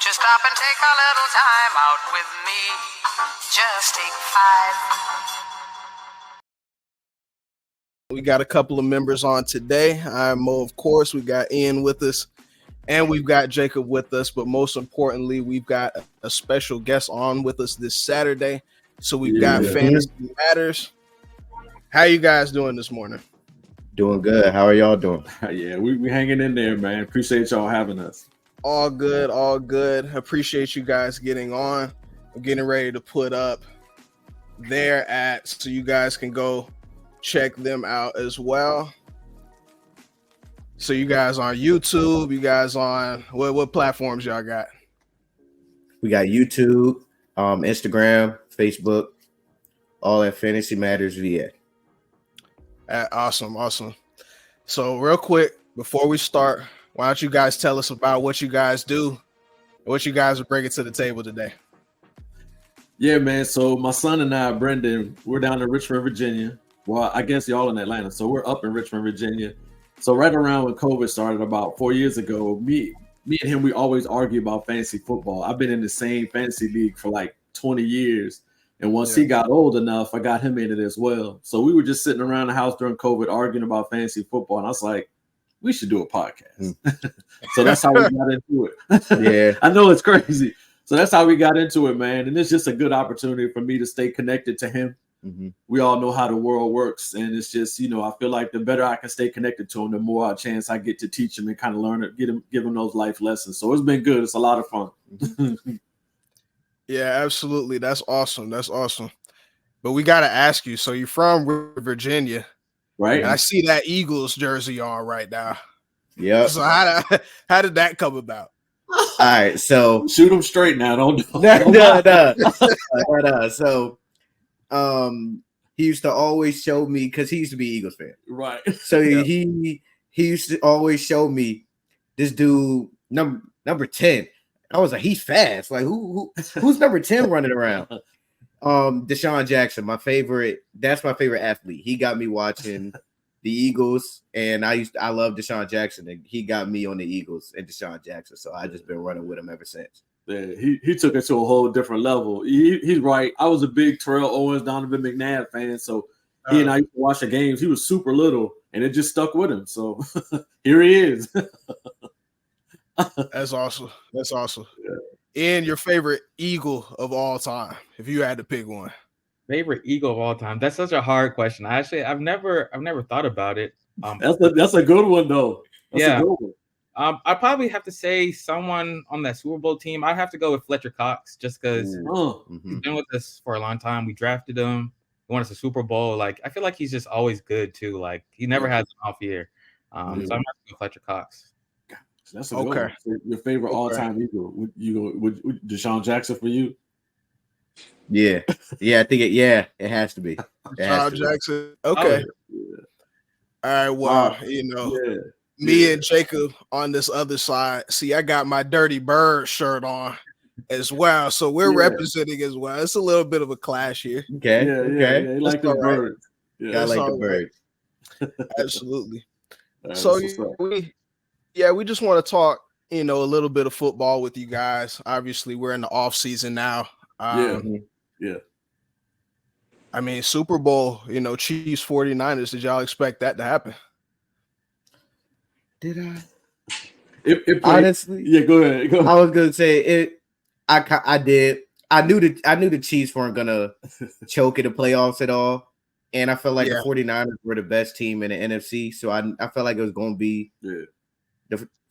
Won't you stop and take a little time out with me? Just take 5. We got a couple of members on today. I'm Mo, of course. We got Ian with us, and we've got Jacob with us. But most importantly, we've got a special guest on with us this Saturday. So we've got Fantasy Matters. How you guys doing this morning? Doing good. How are y'all doing? Yeah, we hanging in there, man. Appreciate y'all having us. All good, all good. Appreciate you guys getting on. I'm getting ready to put up their ads so you guys can go check them out as well. So you guys on YouTube, you guys on what platforms y'all got? We got YouTube, Instagram, Facebook, all at Fantasy Matters VA. Awesome. So real quick, before we start, why don't you guys tell us about what you guys do, what you guys are bringing to the table today? Yeah, man. So my son and I, Brendan, we're down in Richmond, Virginia. Well, I guess y'all in Atlanta. So we're up in Richmond, Virginia. So right around when COVID started about 4 years ago, me and him, we always argue about fantasy football. I've been in the same fantasy league for like 20 years. And once he got old enough, I got him in it as well. So we were just sitting around the house during COVID arguing about fantasy football. And I was like, we should do a podcast. So that's how we got into it. Yeah. I know it's crazy. So that's how we got into it, man. And it's just a good opportunity for me to stay connected to him. Mm-hmm. We all know how the world works. And it's just, I feel like the better I can stay connected to him, the more chance I get to teach him and kind of learn it, give him those life lessons. So it's been good. It's a lot of fun. Yeah, absolutely. That's awesome. But we got to ask you. So you're from Virginia, right? And I see that Eagles jersey on right now. Yeah. So how did that come about? All right. So shoot them straight now. Don't. No. So, he used to always show me because he used to be Eagles fan, right? So he used to always show me this dude number 10. I was like, he's fast. Like who's number 10 running around? Deshaun Jackson, my favorite. That's my favorite athlete. He got me watching the Eagles, and I love Deshaun Jackson, and he got me on the Eagles and Deshaun Jackson. So I just been running with him ever since. Yeah, he took it to a whole different level. He's right. I was a big Terrell Owens, Donovan McNabb fan, so he and I used to watch the games. He was super little, and it just stuck with him. So here he is. That's awesome. Yeah. And your favorite Eagle of all time, if you had to pick one. Favorite Eagle of all time. That's such a hard question. I've never thought about it. That's a good one though. That's a good one. I probably have to say someone on that Super Bowl team. I have to go with Fletcher Cox just because he's been with us for a long time. We drafted him. He won us a Super Bowl. Like I feel like he's just always good too. Like he never has an off year. So I'm gonna go Fletcher Cox. That's a good one. So your favorite all-time Eagle? Would Deshaun Jackson for you? Yeah, I think it has to be. Deshaun Jackson. Okay. All right. Well, me and Jacob on this other side. See, I got my Dirty Bird shirt on as well, so we're representing as well. It's a little bit of a clash here. Okay. Yeah. He like the birds. Yeah, I like the birds. Absolutely. So we just want to talk, a little bit of football with you guys. Obviously, we're in the off season now. Yeah. I mean, Super Bowl, Chiefs 49ers. Did y'all expect that to happen? Did I? Honestly, yeah. Go ahead. I was gonna say it. I did. I knew the Chiefs weren't gonna choke in the playoffs at all, and I felt like the 49ers were the best team in the NFC. So I felt like it was going to be the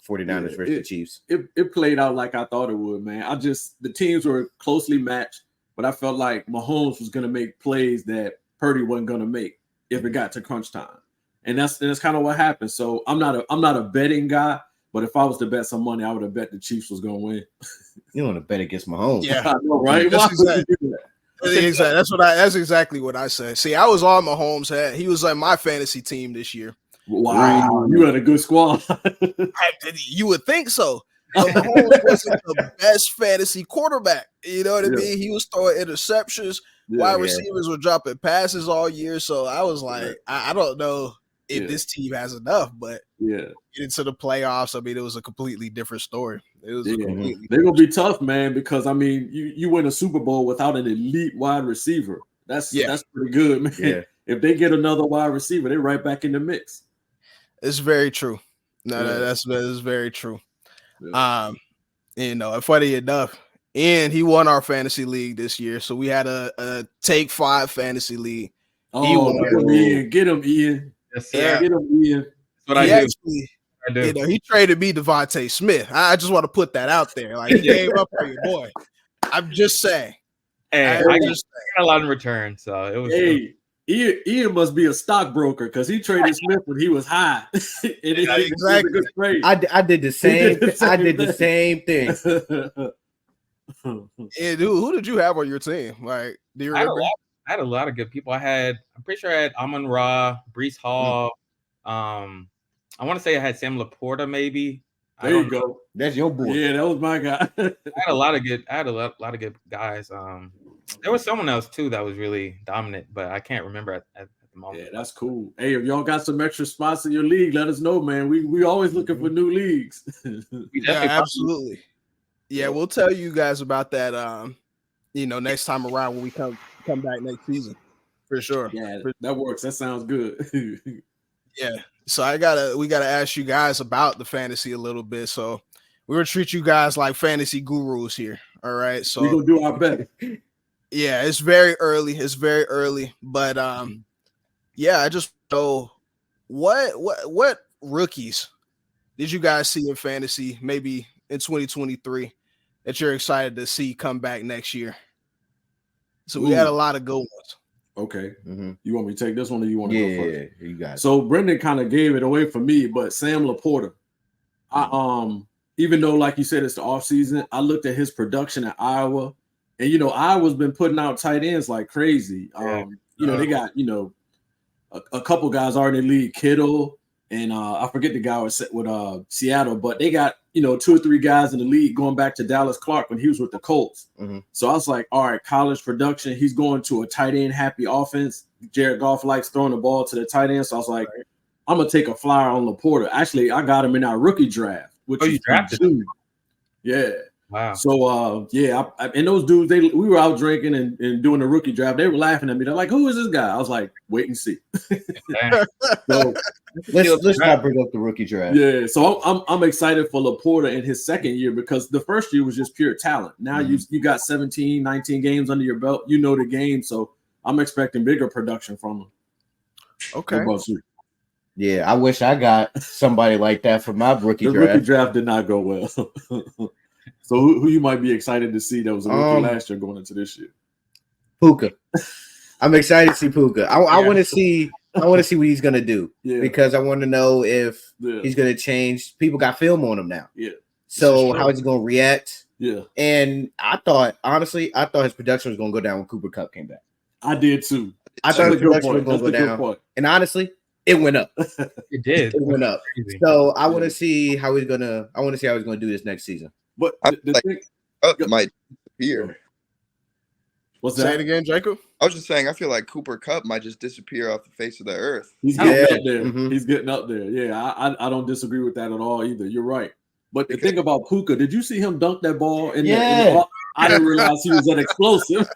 49ers versus the Chiefs. It played out like I thought it would, man. The teams were closely matched, but I felt like Mahomes was going to make plays that Purdy wasn't going to make if it got to crunch time, and that's kind of what happened. So I'm not a betting guy, but if I was to bet some money, I would have bet the Chiefs was going to win. You want to bet against Mahomes? Yeah, I know, right? That's exactly what I said. See, I was on Mahomes' head. He was like my fantasy team this year. Wow, you had a good squad. You would think so. But Mahomes wasn't the best fantasy quarterback. You know what I mean? He was throwing interceptions. Wide receivers were dropping passes all year. So I was like, I don't know if this team has enough, but get into the playoffs. I mean, it was a completely different story. It was completely. They're gonna be tough, man, because I mean, you win a Super Bowl without an elite wide receiver. That's pretty good, man. Yeah. If they get another wide receiver, they're right back in the mix. It's very true. No, that's very true. Yeah. And funny enough, and he won our fantasy league this year. So we had a Take 5 fantasy league. Get him, Ian. Yes, sir. Get him, Ian. That's what I do. Actually, he traded me Devontae Smith. I just want to put that out there. Like, he gave up on your boy. I'm just saying. Hey, I got a lot in return, so it was. Hey, Ian must be a stockbroker because he traded Smith when he was high. Exactly. I did the same. I did the same thing. And who did you have on your team? Like, do you remember? I had a lot of good people. I'm pretty sure I had Amon-Ra, Breece Hall. I want to say I had Sam Laporta, maybe. There you go. That's your boy. Yeah, that was my guy. I had a lot of good guys. There was someone else too that was really dominant, but I can't remember at the moment. Yeah, that's cool. Hey, if y'all got some extra spots in your league, let us know, man. We always looking for new leagues. Yeah, absolutely. Yeah, we'll tell you guys about that. Next time around when we come back next season, for sure. Yeah, that works. That sounds good. Yeah. So we gotta ask you guys about the fantasy a little bit. So we're gonna treat you guys like fantasy gurus here. All right. So we're gonna do our best. Yeah, it's very early. But I just know what rookies did you guys see in fantasy maybe in 2023 that you're excited to see come back next year? So we had a lot of good ones. Okay. Mm-hmm. You want me to take this one or you want to go first? Yeah, you got it. So Brendan kind of gave it away for me, but Sam Laporta, even though, like you said, it's the offseason, I looked at his production at Iowa, and Iowa's been putting out tight ends like crazy. They got a couple guys already in the league, Kittle, and I forget the guy with Seattle, but they got 2 or 3 guys in the league going back to Dallas Clark when he was with the Colts. Mm-hmm. So I was like, all right, college production. He's going to a tight end happy offense. Jared Goff likes throwing the ball to the tight end. So I was like, I'm gonna take a flyer on Laporta. Actually, I got him in our rookie draft, which you drafted him? Yeah. Wow. So and those dudes, we were out drinking and doing the rookie draft. They were laughing at me. They're like, "Who is this guy?" I was like, "Wait and see." So let's not bring up the rookie draft. Yeah. So I'm excited for Laporta in his second year because the first year was just pure talent. Now you got 17, 19 games under your belt. You know the game, so I'm expecting bigger production from him. Okay. Yeah, I wish I got somebody like that for my rookie draft. The rookie draft did not go well. So who you might be excited to see that was a rookie last year going into this year? Puka. I'm excited to see Puka. I want to see what he's gonna do because I want to know if he's gonna change. People got film on him now. Yeah. So how is he gonna react? Yeah. And I thought his production was gonna go down when Cooper Kupp came back. I did too. I thought his production was gonna go down. And honestly, it went up. It did. It went up. So I want to see how he's gonna do this next season. But might disappear. What's that? Say it again, Jacob. I was just saying, I feel like Cooper Kupp might just disappear off the face of the earth. He's getting up there. Mm-hmm. He's getting up there. Yeah, I don't disagree with that at all either. You're right. But the thing about Puka, did you see him dunk that ball? I didn't realize he was that explosive.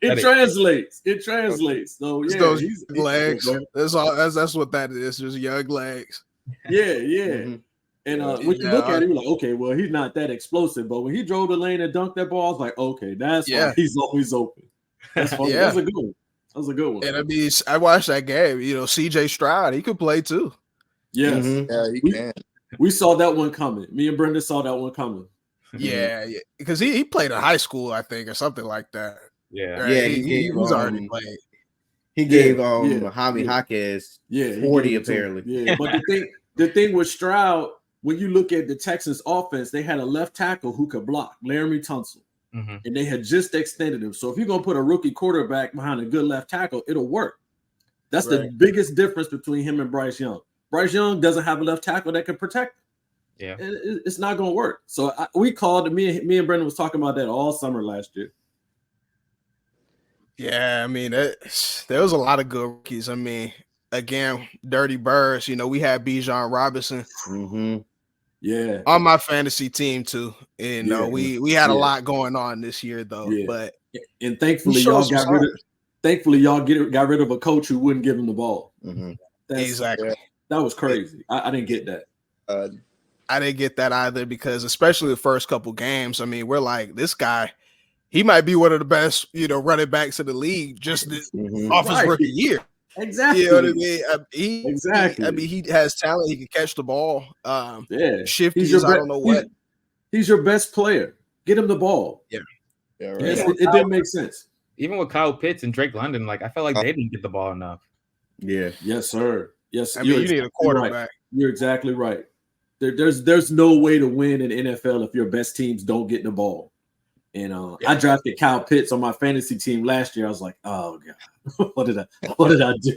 It translates. It translates. So those legs. That's all. That's what that is. Just young legs. Yeah. Mm-hmm. And when you look at it, you're like, okay, well, he's not that explosive. But when he drove the lane and dunked that ball, I was like, okay, that's why he's always open. That's funny. That's a good one. That was a good one. And I mean, I watched that game. CJ Stroud, he could play too. Yes. Mm-hmm. Yeah, he can. We saw that one coming. Me and Brendan saw that one coming. Yeah, because he played in high school, I think, or something like that. Yeah, right? He was already played. He gave Jaime Jaquez 40 apparently. Yeah, but the thing with Stroud, when you look at the Texans offense, they had a left tackle who could block, Laramie Tunsil, and they had just extended him. So if you're gonna put a rookie quarterback behind a good left tackle, it'll work. That's the biggest difference between him and Bryce Young. Bryce Young doesn't have a left tackle that can protect him. Yeah, it's not going to work. So we called me and Brendan was talking about that all summer last year. Yeah, I mean, there was a lot of good rookies. I mean, again, Dirty Birds. We had Bijan Robinson. Mm-hmm. Yeah. On my fantasy team too. And Yeah. we had a lot going on this year though. Yeah. But and thankfully y'all got rid of a coach who wouldn't give him the ball. Mm-hmm. Exactly. That was crazy. I didn't get that. I didn't get that either because especially the first couple games, I mean, we're like, this guy, he might be one of the best, running backs in the league just off his rookie year. Exactly. You know what I mean? Exactly. He has talent. He can catch the ball. Shifty. I don't know what. He's your best player. Get him the ball. Yeah. Yeah, right. It didn't make sense. Even with Kyle Pitts and Drake London, like I felt like they didn't get the ball enough. Yeah. Yes, sir. Yes. I mean, you need a quarterback. Right. You're exactly right. There's no way to win in the NFL if your best teams don't get the ball. And I drafted Kyle Pitts on my fantasy team last year. I was like, oh god, what did I do?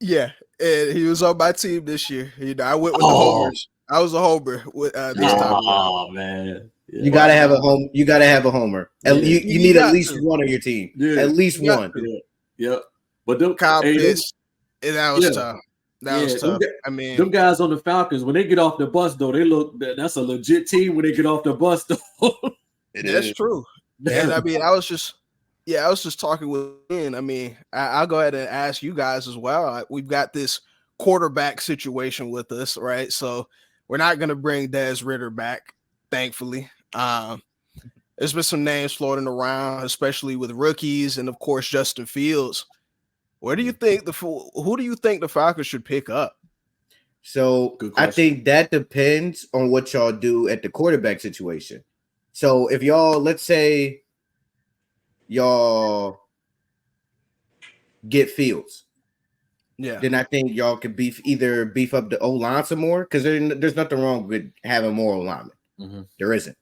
Yeah, and he was on my team this year. I went with the homers. I was a homer with this time. Oh man. Yeah. You gotta have a home. You gotta have a homer. You need at least one on your team. Yeah. At least one. Yeah. But Kyle Pitts, that was tough. That was tough. I mean, them guys on the Falcons, when they get off the bus, though, that's a legit team when they get off the bus, though. That's true. And I mean, I was just talking with Ian. I mean, I'll go ahead and ask you guys as well. We've got this quarterback situation with us, right? So we're not going to bring Des Ridder back, thankfully. There's been some names floating around, especially with rookies and, of course, Justin Fields. Who do you think the Falcons should pick up? So I think that depends on what y'all do at the quarterback situation. So if y'all, let's say y'all get Fields, then I think y'all could either beef up the O-line some more, because there's nothing wrong with having more O-linemen. Mm-hmm. There isn't.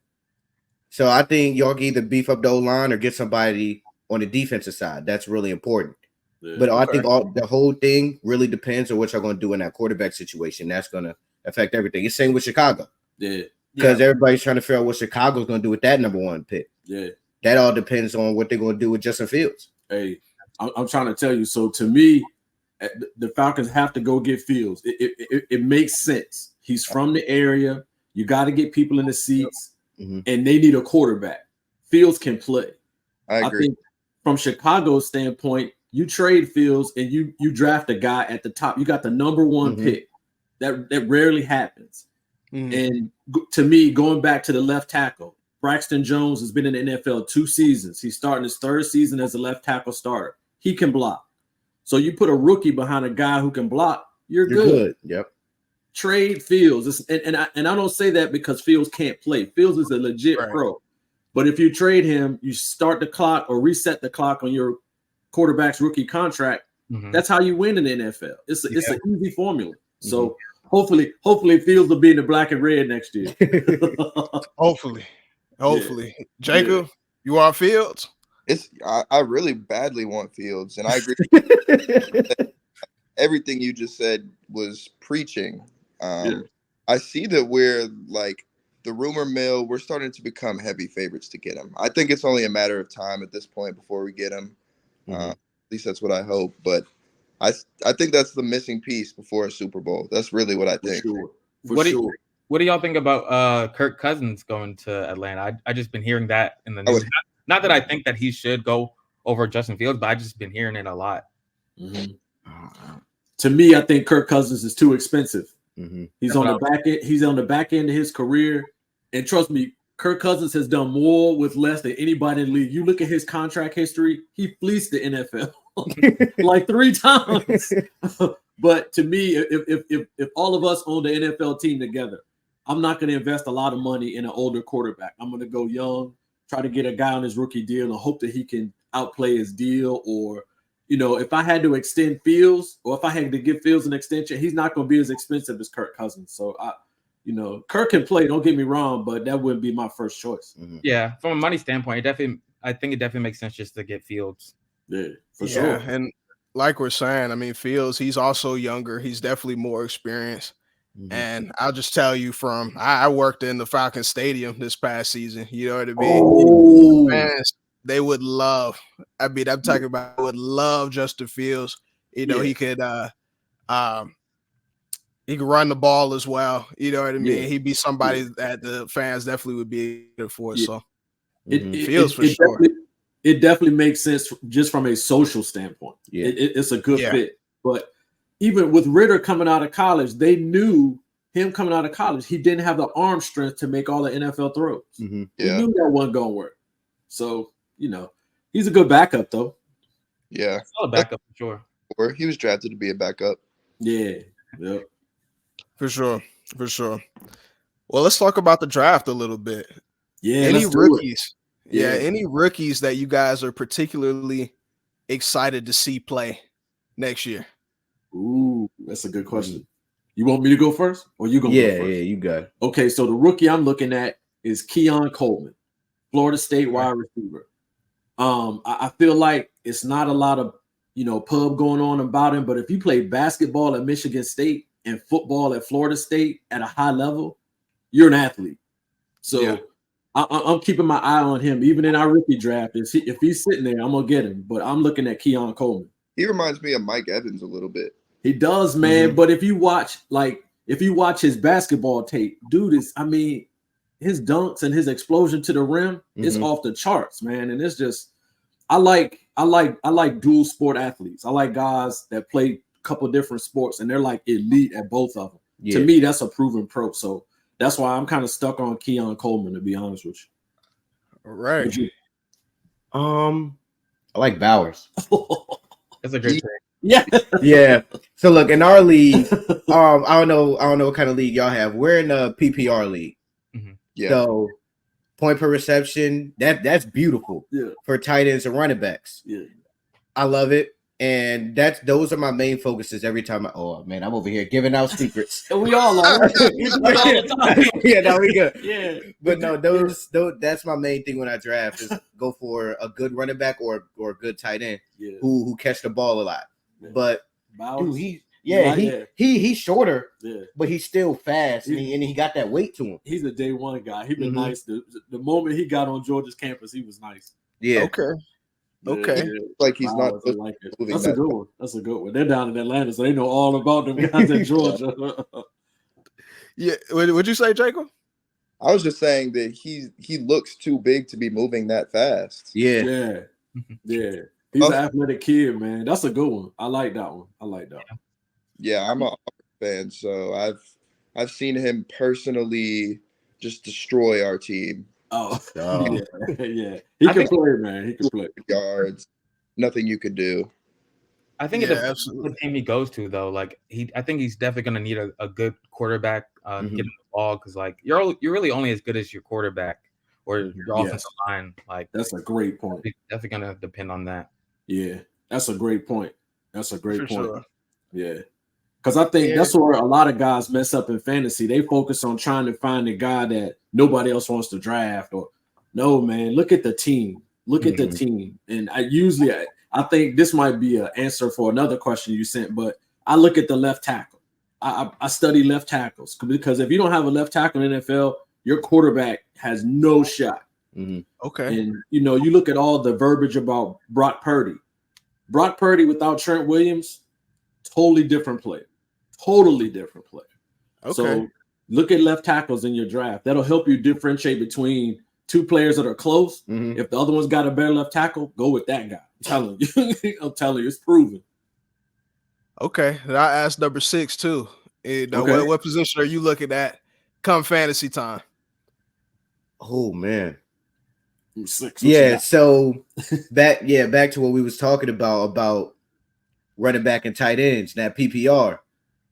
So I think y'all can either beef up the O-line or get somebody on the defensive side. That's really important. Yeah, but I think the whole thing really depends on what y'all going to do in that quarterback situation. That's going to affect everything. It's same with Chicago. Yeah. Because everybody's trying to figure out what Chicago's going to do with that number one pick. Yeah. That all depends on what they're going to do with Justin Fields. Hey, I'm trying to tell you. So to me, the Falcons have to go get Fields. It makes sense. He's from the area. You got to get people in the seats, and they need a quarterback. Fields can play. I agree. think from Chicago's standpoint, you trade Fields and you draft a guy at the top. You got the number one pick. That rarely happens. And to me, going back to the left tackle, Braxton Jones has been in the NFL 2 seasons. He's starting his 3rd season as a left tackle starter. He can block. So you put a rookie behind a guy who can block, you're good. Yep. Trade Fields. And I don't say that because Fields can't play. Fields is a legit pro. But if you trade him, you start the clock or reset the clock on your quarterback's rookie contract. That's how you win in the NFL. It's an easy formula. So hopefully Fields will be in the black and red next year. Hopefully. Yeah. Jacob, you want Fields? I really badly want Fields, and I agree. Everything you just said was preaching. I see that we're like the rumor mill. We're starting to become heavy favorites to get him. I think it's only a matter of time at this point before we get him. At least that's what I hope. But I think that's the missing piece before a Super Bowl. That's really what I think. What do y'all think about Kirk Cousins going to Atlanta? I just been hearing that in the news. Not that I think that he should go over Justin Fields, but I just been hearing it a lot. To me, I think Kirk Cousins is too expensive. He's on the back end. He's on the back end of his career, and trust me, Kirk Cousins has done more with less than anybody in the league. You look at his contract history; he fleeced the NFL like 3 times. But to me, if all of us own the NFL team together, I'm not going to invest a lot of money in an older quarterback. I'm going to go young, try to get a guy on his rookie deal, and hope that he can outplay his deal. Or, if I had to extend Fields, or if I had to give Fields an extension, he's not going to be as expensive as Kirk Cousins. So Kirk can play. Don't get me wrong, but that wouldn't be my first choice. Yeah, from a money standpoint, I think it definitely makes sense just to get Fields. Yeah, for sure. And like we're saying, I mean, Fields, he's also younger. He's definitely more experienced. And I'll just tell you I worked in the Falcons Stadium this past season. You know what I mean? Fans, they would love. I mean, I'm talking about would love Justin Fields. He could He can run the ball as well. You know what I mean? Yeah. He'd be somebody that the fans definitely would be good for. Yeah. So It for sure. It definitely makes sense just from a social standpoint. Yeah. It's a good fit. But even with Ritter coming out of college, they knew him coming out of college, he didn't have the arm strength to make all the NFL throws. Mm-hmm. He knew that wasn't going to work. So, he's a good backup, though. Yeah. Solid backup for sure. He was drafted to be a backup. Yeah. Yep. For sure. Well, let's talk about the draft a little bit. Yeah. Any rookies? Yeah. Any rookies that you guys are particularly excited to see play next year? Ooh, that's a good question. You want me to go first, or you go? Yeah, you got it. Okay, so the rookie I'm looking at is Keon Coleman, Florida State wide receiver. I feel like it's not a lot of pub going on about him, but if you play basketball at Michigan State and football at Florida State at a high level, you're an athlete. So I'm keeping my eye on him, even in our rookie draft. If he's sitting there, I'm gonna get him. But I'm looking at Keon Coleman. He reminds me of Mike Evans a little bit. He does, man. But if you watch his basketball tape, dude his dunks and his explosion to the rim is off the charts, man. And it's just, I like dual sport athletes. I like guys that play a couple different sports and they're like elite at both of them. Yeah. To me, that's a proven pro. So that's why I'm kind of stuck on Keon Coleman, to be honest with you. All right. I like Bowers. That's a great pick. Yeah. So look, in our league, I don't know what kind of league y'all have. We're in a PPR league. Mm-hmm. Yeah. So point per reception, that's beautiful for tight ends and running backs. Yeah. I love it. And those are my main focuses every time. I'm over here giving out secrets. We all are. Yeah, no, we good. Yeah. But no, that's my main thing when I draft is go for a good running back or a good tight end who catch the ball a lot. Yeah. But Bowers, dude, he's shorter, but he's still fast, and he got that weight to him. He's a day one guy. He been nice. The moment he got on Georgia's campus, he was nice. Yeah. Okay. Like he's not. Like it. That's a good one. That's a good one. They're down in Atlanta, so they know all about them guys in Georgia. Yeah. What'd you say, Jacob? I was just saying that he looks too big to be moving that fast. Yeah. He's an athletic kid, man. That's a good one. I like that one. Yeah, I'm a fan, so I've seen him personally just destroy our team. Oh. Yeah. He can play, man. He can play. Yards, nothing you could do. I think it depends on the team he goes to, though. Like I think he's definitely going to need a good quarterback to get him the ball, because like you're really only as good as your quarterback or your offensive line. Like that's a great point. It's definitely going to depend on that. Yeah, that's a great point. Sure. Yeah. Because I think that's where a lot of guys mess up in fantasy. They focus on trying to find a guy that nobody else wants to draft. Or no, man, look at the team. Look at the team. And I think this might be an answer for another question you sent, but I look at the left tackle. I study left tackles, because if you don't have a left tackle in the NFL, your quarterback has no shot. Okay. And you look at all the verbiage about Brock Purdy. Brock Purdy without Trent Williams, totally different player. Okay. So look at left tackles in your draft. That'll help you differentiate between two players that are close. If the other one's got a better left tackle, go with that guy. I'm telling you, it's proven. Okay. And I asked number 6 too. What position are you looking at come fantasy time? Oh man. 6. So back to what we was talking about running back and tight ends, that PPR.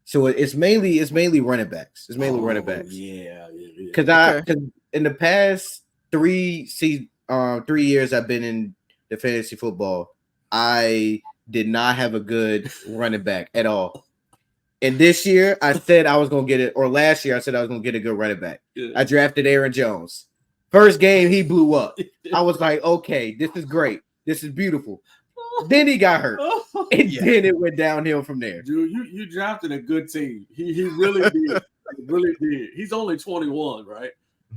So it's mainly running backs. It's mainly running backs. Yeah. Because in the past 3 years I've been in the fantasy football, I did not have a good running back at all. And this year I said I was gonna get it, or last year I said I was gonna get a good running back. Yeah. I drafted Aaron Jones. First game he blew up. I was like, okay, this is great. This is beautiful. Then he got hurt. And then it went downhill from there. Dude, you drafted a good team. He really did. He really did. He's only 21, right?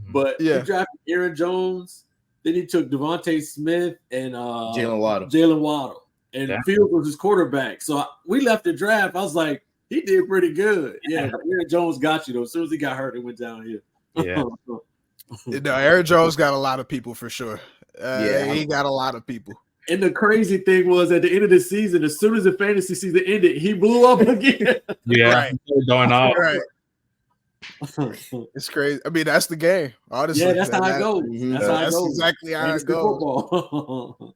But he drafted Aaron Jones. Then he took Devontae Smith and Jalen Waddle. And Fields was his quarterback. So we left the draft. I was like, He did pretty good. Yeah, Aaron Jones got you though. As soon as he got hurt, it went down here. Yeah. No, Aaron Jones got a lot of people for sure. He got a lot of people. And the crazy thing was at the end of the season, as soon as the fantasy season ended, he blew up again. Yeah, right. Going off. Right. It's crazy. I mean, that's the game. Honestly, yeah, that's how it goes. That's how it goes. Exactly how it goes.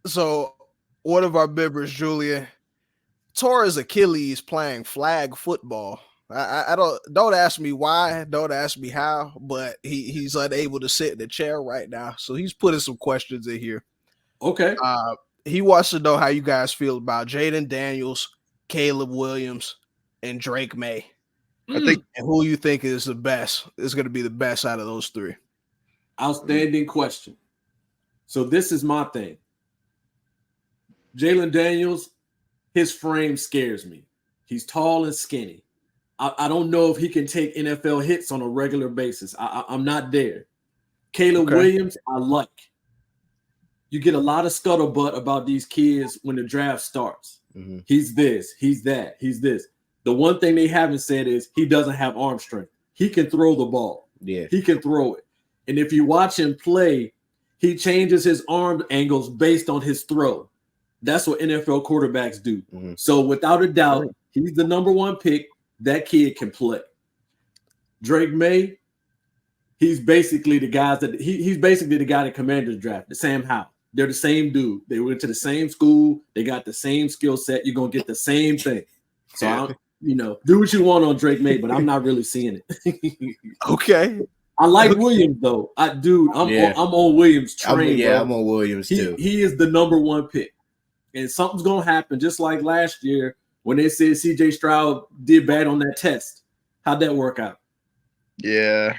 So one of our members, Julian, tore his Achilles playing flag football. I don't ask me why, don't ask me how, but he's unable to sit in the chair right now. So he's putting some questions in here. Okay. He wants to know how you guys feel about Jaden Daniels, Caleb Williams, and Drake May. I think and who you think is the best is going to be the best out of those three. Outstanding question. So this is my thing. Jalen Daniels, his frame scares me. He's tall and skinny. I don't know if he can take NFL hits on a regular basis. I'm not there. Caleb Williams, I like. You get a lot of scuttlebutt about these kids when the draft starts. Mm-hmm. He's this, he's that, he's this. The one thing they haven't said is he doesn't have arm strength. He can throw the ball. Yeah. He can throw it. And if you watch him play, he changes his arm angles based on his throw. That's what NFL quarterbacks do. Mm-hmm. So without a doubt, he's the number one pick. That kid can play. Drake May, he's basically the guys that he's basically the guy that Commanders drafted, Sam Howell. They're the same dude. They went to the same school. They got the same skill set. You're gonna get the same thing. So do what you want on Drake May, but I'm not really seeing it. Okay. I like Williams though. I'm on Williams train. I'm on Williams too. He is the number one pick, and something's gonna happen. Just like last year when they said C.J. Stroud did bad on that test. How'd that work out? Yeah.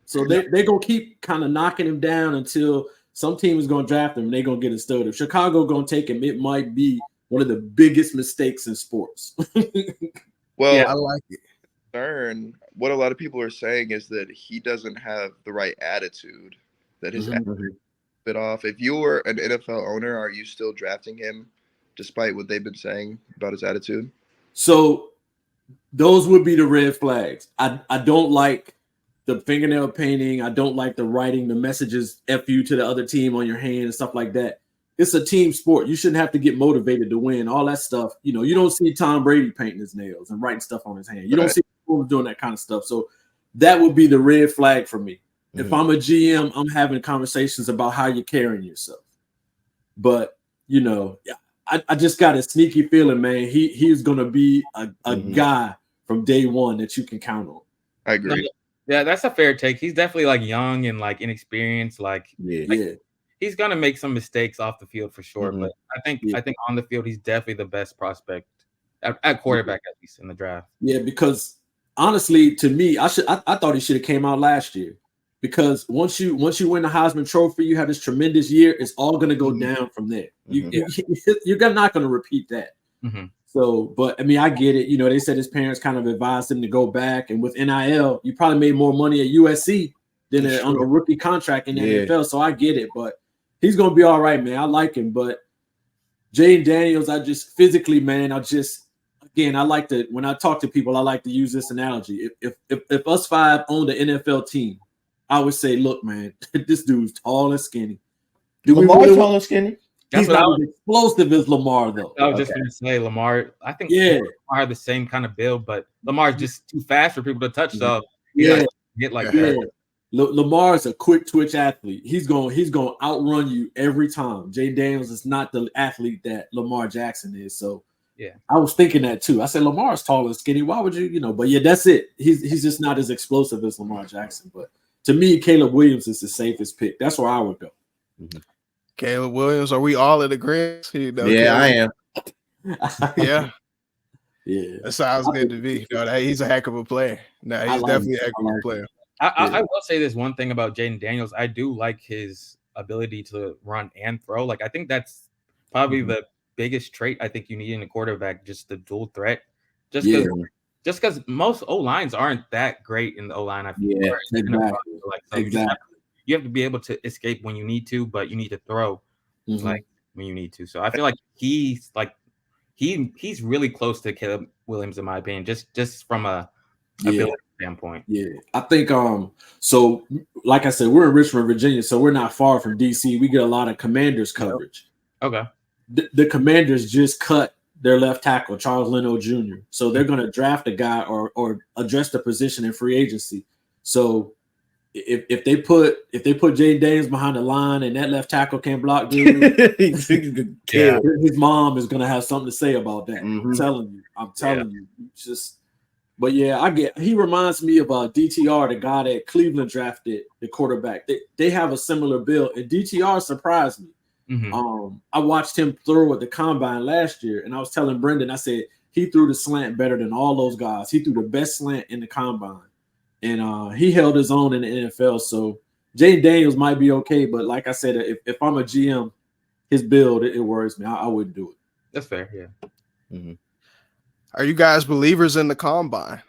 So they're gonna keep kind of knocking him down until some team is gonna draft him and they're gonna get a stud. If Chicago gonna take him, it might be one of the biggest mistakes in sports. Well, yeah, I like it. What a lot of people are saying is that he doesn't have the right attitude, that his attitude bit off. If you were an NFL owner, are you still drafting him despite what they've been saying about his attitude? So those would be the red flags. I don't like the fingernail painting. I don't like the writing, the messages F you to the other team on your hand and stuff like that. It's a team sport. You shouldn't have to get motivated to win. All that stuff. You don't see Tom Brady painting his nails and writing stuff on his hand. You don't see people doing that kind of stuff. So that would be the red flag for me. Mm-hmm. If I'm a GM, I'm having conversations about how you're carrying yourself. But, I just got a sneaky feeling, man. He's going to be a guy from day one that you can count on. I agree. Yeah, that's a fair take. He's definitely like young and like inexperienced. He's gonna make some mistakes off the field for sure. But I think on the field he's definitely the best prospect at quarterback, at least in the draft. Yeah, because honestly, to me, I thought he should have came out last year. Because once you win the Heisman Trophy, you have this tremendous year. It's all gonna go down from there. You're not gonna repeat that. Mm-hmm. So, but I mean, I get it. They said his parents kind of advised him to go back, and with NIL, you probably made more money at USC than on a rookie contract in the NFL. So I get it, but he's gonna be all right, man. I like him, but Jaden Daniels, I just physically, man, I like to, when I talk to people, I like to use this analogy. If us five owned an NFL team, I would say, look, man, this dude's tall and skinny. Lamar's tall and skinny? He's not as explosive as Lamar, though. I was just going to say Lamar. I think Lamar have the same kind of build, but Lamar's just too fast for people to touch. So get like that. Lamar's a quick twitch athlete. He's going to outrun you every time. Jay Daniels is not the athlete that Lamar Jackson is. So I was thinking that too. I said Lamar's tall and skinny. Why would you? But yeah, that's it. He's just not as explosive as Lamar Jackson. But to me, Caleb Williams is the safest pick. That's where I would go. Mm-hmm. Caleb Williams, are we all in agreement? I am. Yeah. Yeah. That sounds good to me. He's a heck of a player. No, he's definitely a heck of a player. I will say this one thing about Jaden Daniels. I do like his ability to run and throw. Like, I think that's probably the biggest trait I think you need in a quarterback, just the dual threat. Just because most O-lines aren't that great in the O-line. Exactly. You have to be able to escape when you need to, but you need to throw like when you need to. So I feel like he's like he's really close to Caleb Williams in my opinion, just from a ability standpoint. Yeah, I think so like I said, we're in Richmond, Virginia, so we're not far from DC. We get a lot of Commanders coverage. Okay. The Commanders just cut their left tackle, Charles Leno Jr. So they're going to draft a guy or address the position in free agency. So if they put Jay Daniels behind the line and that left tackle can't block, dude, his mom is going to have something to say about that. I'm telling you, just. But yeah, he reminds me of DTR, the guy that Cleveland drafted, the quarterback. They have a similar build, and DTR surprised me. I watched him throw at the combine last year, and I was telling Brendan, I said he threw the slant better than all those guys. He threw the best slant in the combine, and he held his own in the NFL. So Jay Daniels might be okay, but like I said, if I'm a GM, his build it worries me. I wouldn't do it. That's fair. Yeah. Are you guys believers in the combine?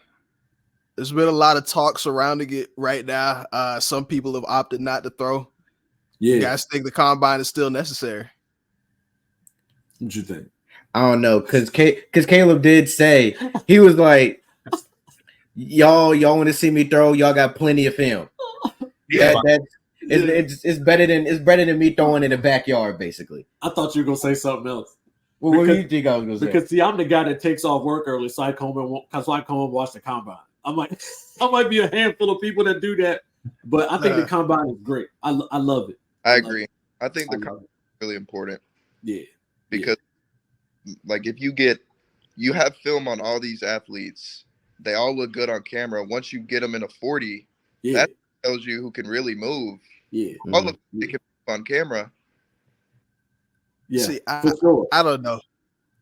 There's been a lot of talk surrounding it right now. Some people have opted not to throw. Yeah. You guys think the combine is still necessary? What you think? I don't know, because Caleb did say, he was like, y'all want to see me throw? Y'all got plenty of film. It's better than me throwing in the backyard, basically. I thought you were gonna say something else. Well, what do you think I was gonna say? Because see, I'm the guy that takes off work early, so I come home and watch the combine. I might be a handful of people that do that, but I think the combine is great. I love it. I agree. I think the combine is really important. Yeah, because like if you have film on all these athletes, they all look good on camera. Once you get them in a 40, that tells you who can really move. Yeah, all of them can move on camera. Yeah, see, I don't know.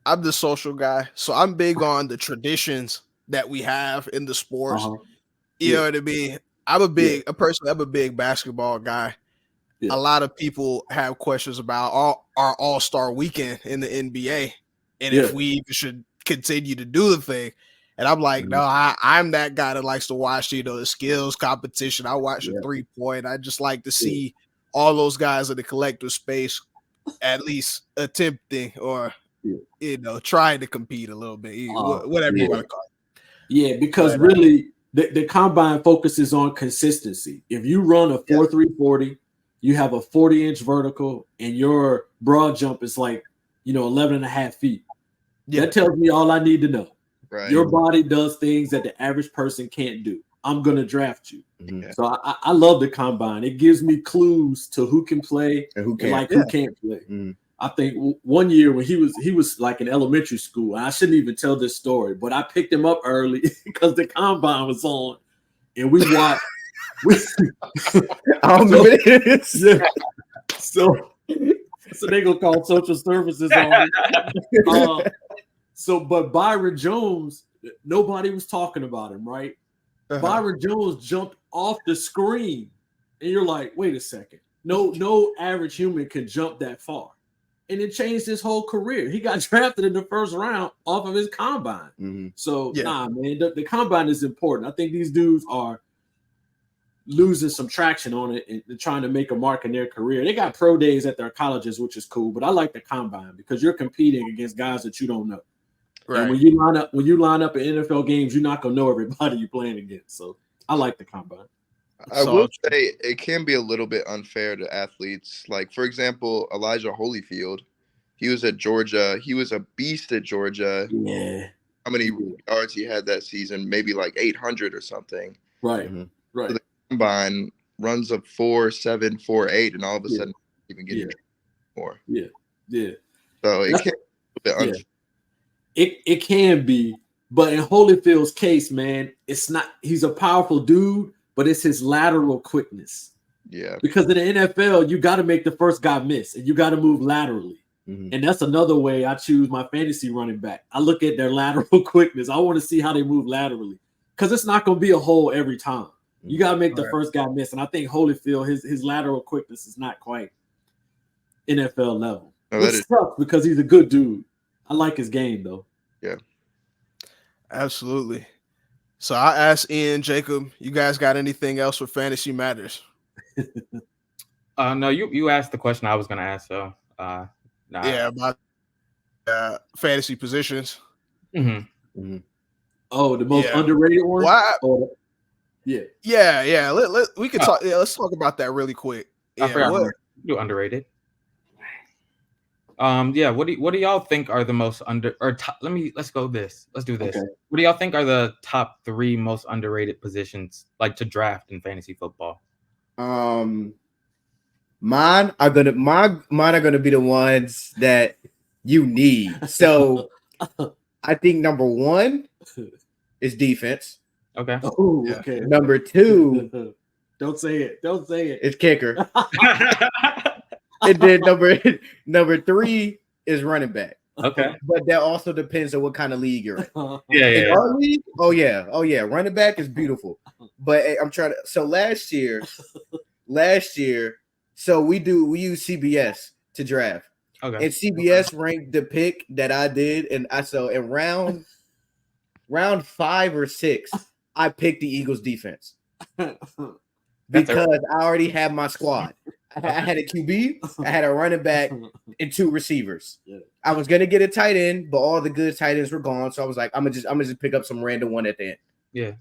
I'm the social guy, so I'm big on the traditions that we have in the sports. You know what I mean? I'm a big basketball guy. Yeah. A lot of people have questions about our All-Star weekend in the NBA and if we should continue to do the thing. And I'm like, no, I'm that guy that likes to watch, the skills competition. I watch the 3-point. I just like to see all those guys in the collective space at least attempting or trying to compete a little bit, whatever you want to call it. Yeah, because really the combine focuses on consistency. If you run a 4.3 40, you have a 40-inch vertical and your broad jump is like 11 and a half feet. That tells me all I need to know. Right. Your body does things that the average person can't do. I'm going to draft you. So I love the combine. It gives me clues to who can play and who can't, who can't play. I think one year when he was like in elementary school, I shouldn't even tell this story, but I picked him up early because the combine was on and we watched. So they gonna call social services on me. But Byron Jones, nobody was talking about him, right? Byron Jones jumped off the screen, and you're like, wait a second. No average human can jump that far. And it changed his whole career. He got drafted in the first round off of his combine. So, nah, man, the combine is important. I think these dudes are losing some traction on it and trying to make a mark in their career. They got pro days at their colleges, which is cool, but I like the combine because you're competing against guys that you don't know. Right. And when you line up in NFL games, you're not gonna know everybody you're playing against. So I like the combine. I will say it can be a little bit unfair to athletes. Like, for example, Elijah Holyfield, he was at Georgia. He was a beast at Georgia. Yeah. How many yards he had that season? Maybe like 800 or something. Right. Right. So the combine runs a 4.7, 4.8, and all of a sudden even getting more. Yeah. So it can be a bit unfair. It can be, but in Holyfield's case, man, it's not. He's a powerful dude, but it's his lateral quickness. Yeah. Because in the NFL, you got to make the first guy miss, and you got to move laterally. And that's another way I choose my fantasy running back. I look at their lateral quickness. I want to see how they move laterally, because it's not going to be a hole every time. You got to make the first guy miss, and I think Holyfield, his lateral quickness is not quite NFL level. Which sucks because he's a good dude. I like his game, though. Yeah. Absolutely. So I asked Ian, Jacob, you guys got anything else for Fantasy Matters? No, you asked the question I was going to ask, so. Yeah, fantasy positions. Mm-hmm. Mm-hmm. Oh, the most underrated one. Why? Yeah. We can talk. Yeah, let's talk about that really quick. I forgot. You underrated. What do y'all think are the most let's go this. Let's do this. Okay. What do y'all think are the top 3 most underrated positions like to draft in fantasy football? Mine are gonna be the ones that you need. So I think number 1 is defense. Okay. Oh, okay. Number 2, don't say it. It's kicker. And then number 3 is running back. Okay. But that also depends on what kind of league you're in. In our league, oh yeah. Running back is beautiful. But I'm trying to. So last year, so we use CBS to draft. Okay. And CBS ranked the pick that I did, and in round 5 or 6, I picked the Eagles defense because I already had my squad. I had a QB, I had a running back, and 2 receivers. Yeah. I was gonna get a tight end, but all the good tight ends were gone. So I was like, I'm gonna just pick up some random one at the end. Yeah.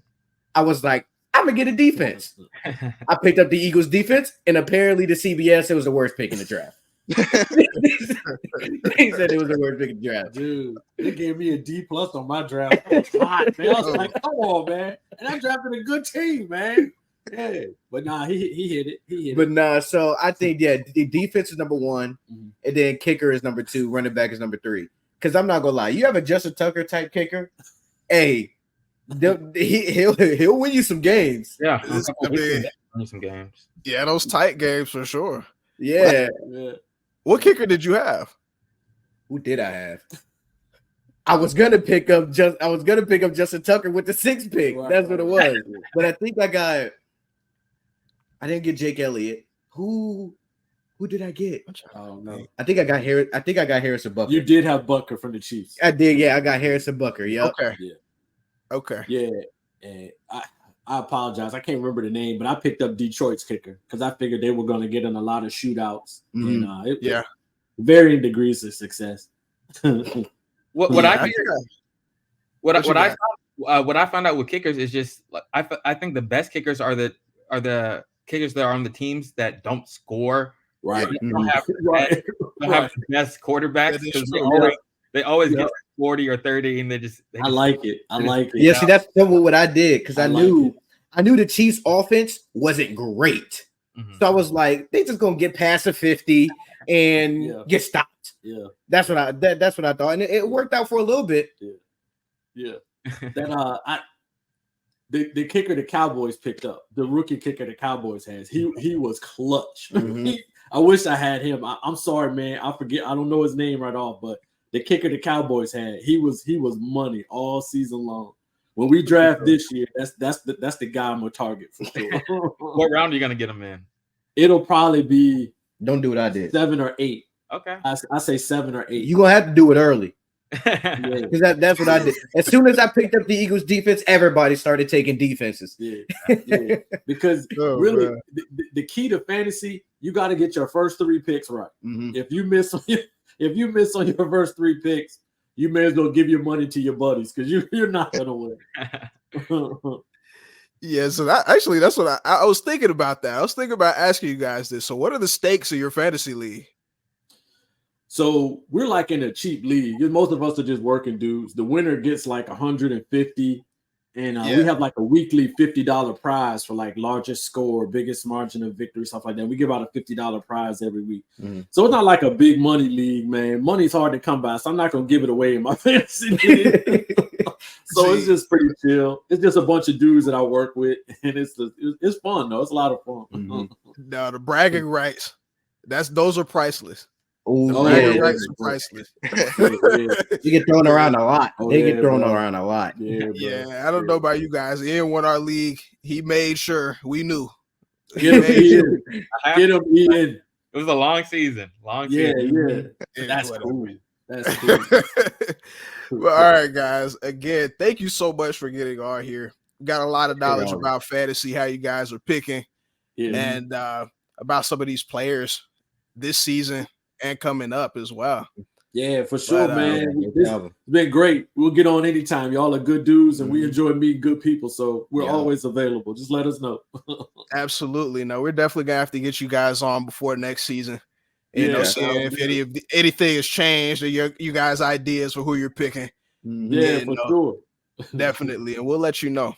I was like, I'm gonna get a defense. I picked up the Eagles defense, and apparently the CBS, it was the worst pick in the draft. They said it was the worst pick in the draft. Dude, they gave me a D+ on my draft. Man. I was like, come on, man. And I'm drafting a good team, man. Yeah, but nah, he hit it. But nah, so I think the defense is number 1, and then kicker is number 2, running back is number 3. Because I'm not gonna lie, you have a Justin Tucker type kicker, hey, he'll win you some games. Yeah, win some games. Yeah, those tight games for sure. Yeah. What kicker did you have? Who did I have? I was gonna pick up Justin Tucker with the 6th pick. Right, that's what it was. But I think I didn't get Jake Elliott. Who did I get? Oh no. I think I got Harrison Butker. You did have Butker from the Chiefs. I did, yeah. I got Harrison Butker. Yeah. Okay. Yeah. Okay. Yeah. And I apologize. I can't remember the name, but I picked up Detroit's kicker because I figured they were going to get in a lot of shootouts. Mm-hmm. And varying degrees of success. What I found out with kickers is just I think the best kickers are the kickers that are on the teams that don't score. Right. Don't have the best quarterbacks because they always get 40 or 30, and I like it. Yeah, see, that's what I did because I knew the Chiefs' offense wasn't great, so I was like, they just gonna get past the 50 and get stopped. Yeah, that's what I thought, and it worked out for a little bit. Yeah. That the kicker the Cowboys picked up, the rookie kicker the Cowboys has, he was clutch. Mm-hmm. I wish I had him. I'm sorry, man. I forget. I don't know his name right off, but the kicker the Cowboys had, he was money all season long. When we draft this year, that's the guy I'm gonna target for sure. What round are you gonna get him in? It'll probably be don't do what I did. 7 or 8. Okay, I say 7 or 8. You're gonna have to do it early. Because that's what I did. As soon as I picked up the Eagles defense, everybody started taking defenses. Yeah. Because really, the key to fantasy, you got to get your first 3 picks right. Mm-hmm. If you miss on your first 3 picks, you may as well give your money to your buddies because you're not gonna win. Yeah, so that's what I was thinking about. That I was thinking about asking you guys this. So, what are the stakes of your fantasy league? So we're like in a cheap league. Most of us are just working dudes. The winner gets like 150, and we have like a weekly $50 prize for like largest score, biggest margin of victory, stuff like that. We give out a $50 prize every week. Mm-hmm. So it's not like a big money league, man. Money's hard to come by, so I'm not gonna give it away in my fantasy league. So it's just pretty chill. It's just a bunch of dudes that I work with, and it's fun though. It's a lot of fun. Mm-hmm. No, the bragging rights, those are priceless. Rights are priceless. You get thrown around a lot. They get thrown around a lot. Yeah, I don't know about you guys. Ian won our league. He made sure we knew. Get him in. It was a long season. Yeah. That's cool. That's cool. Well, all right, guys. Again, thank you so much for getting on here. We got a lot of knowledge about fantasy, how you guys are picking, and about some of these players this season and coming up as well. Yeah, for sure, man. It's It's been great. We'll get on anytime. Y'all are good dudes, and we enjoy meeting good people. So we're always available. Just let us know. Absolutely. No, we're definitely gonna have to get you guys on before next season. Seeing if anything has changed or you guys' ideas for who you're picking. Yeah, for sure. Definitely. And we'll let you know.